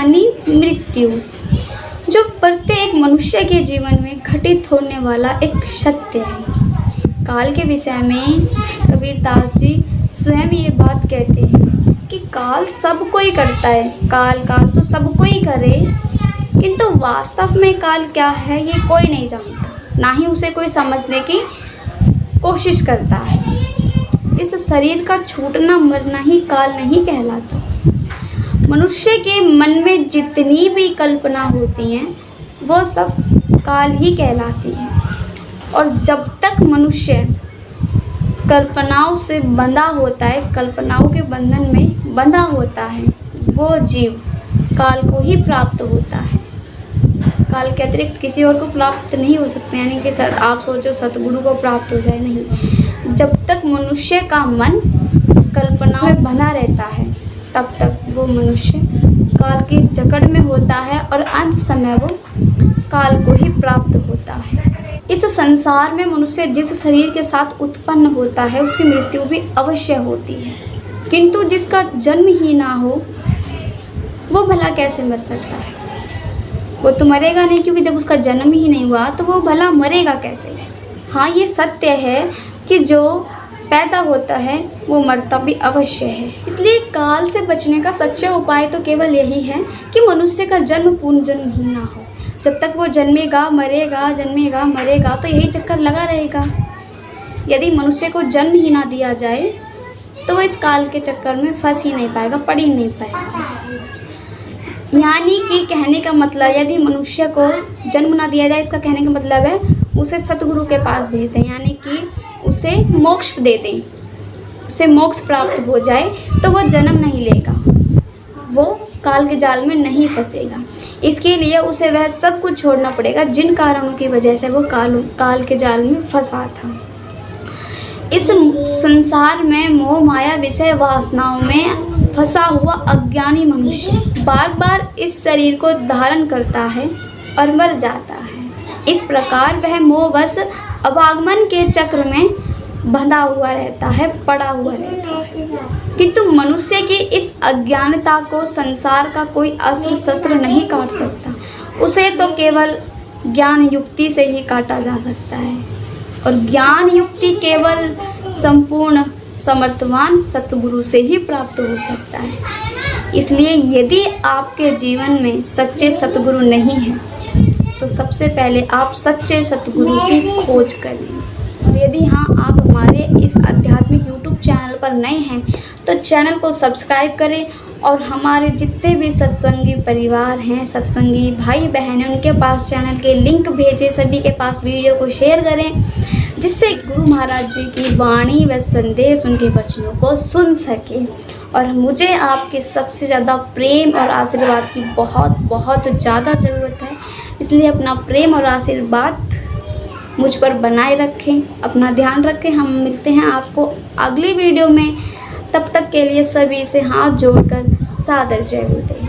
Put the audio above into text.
यानी मृत्यु, जो प्रत्येक मनुष्य के जीवन में घटित होने वाला एक सत्य है। काल के विषय में कबीरदास जी स्वयं ये बात कहते हैं कि काल सब कोई करता है, काल तो सब कोई करे, किंतु वास्तव में काल क्या है ये कोई नहीं जानता, ना ही उसे कोई समझने की कोशिश करता है। इस शरीर का छूटना मरना ही काल नहीं कहलाता। मनुष्य के मन में जितनी भी कल्पना होती हैं वो सब काल ही कहलाती हैं। और जब तक मनुष्य कल्पनाओं से बंधा होता है, कल्पनाओं के बंधन में बंधा होता है, वो जीव काल को ही प्राप्त होता है। काल के अतिरिक्त किसी और को प्राप्त नहीं हो सकते, यानी कि आप सोचो सतगुरु को प्राप्त हो जाए, नहीं। जब तक मनुष्य का मन कल्पना में बना रहता है तब तक वो मनुष्य काल की जकड़ में होता है और अंत समय वो काल को ही प्राप्त होता है। इस संसार में मनुष्य जिस शरीर के साथ उत्पन्न होता है उसकी मृत्यु भी अवश्य होती है, किंतु जिसका जन्म ही ना हो वो भला कैसे मर सकता है? वो तो मरेगा नहीं, क्योंकि जब उसका जन्म ही नहीं हुआ तो वो भला मरेगा कैसे? हाँ, ये सत्य है कि जो पैदा होता है वो मरता भी अवश्य है। इसलिए काल से बचने का सच्चा उपाय तो केवल यही है कि मनुष्य का जन्म पुनर्जन्म ही ना हो। जब तक वो जन्मेगा मरेगा, जन्मेगा मरेगा, तो यही चक्कर लगा रहेगा। यदि मनुष्य को जन्म ही ना दिया जाए तो वो इस काल के चक्कर में फंस ही नहीं पाएगा, पड़ ही नहीं पाएगा। यानी कि कहने का मतलब, यदि मनुष्य को जन्म ना दिया जाए, इसका कहने का मतलब है उसे सतगुरु के पास भेज दें, यानी कि उसे मोक्ष दे दें, उसे मोक्ष प्राप्त हो जाए तो वो जन्म नहीं लेगा, वो काल के जाल में नहीं फंसेगा। इसके लिए उसे वह सब कुछ छोड़ना पड़ेगा जिन कारणों की वजह से वो काल के जाल में फंसा था। इस संसार में मोह माया विषय वासनाओं में फंसा हुआ अज्ञानी मनुष्य बार बार इस शरीर को धारण करता है और मर जाता है। इस प्रकार वह मोहवश अवागमन के चक्र में बंधा हुआ रहता है, पड़ा हुआ रहता है। किंतु मनुष्य की इस अज्ञानता को संसार का कोई अस्त्र शस्त्र नहीं काट सकता, उसे तो केवल ज्ञान युक्ति से ही काटा जा सकता है। और ज्ञान युक्ति केवल संपूर्ण समर्थवान सतगुरु से ही प्राप्त हो सकता है। इसलिए यदि आपके जीवन में सच्चे सतगुरु नहीं हैं तो सबसे पहले आप सच्चे सतगुरु की खोज करें। और यदि हाँ, आप हमारे इस आध्यात्मिक यूट्यूब चैनल पर नए हैं तो चैनल को सब्सक्राइब करें और हमारे जितने भी सत्संगी परिवार हैं, सत्संगी भाई बहन हैं, उनके पास चैनल के लिंक भेजें, सभी के पास वीडियो को शेयर करें, जिससे गुरु महाराज जी की वाणी व संदेश, उनके वचनों को सुन सकें। और मुझे आपके सबसे ज़्यादा प्रेम और आशीर्वाद की बहुत बहुत ज़्यादा ज़रूरत है, इसलिए अपना प्रेम और आशीर्वाद मुझ पर बनाए रखें, अपना ध्यान रखें। हम मिलते हैं आपको अगली वीडियो में, तब तक के लिए सभी से हाथ जोड़कर सादर जय गुरुदेव।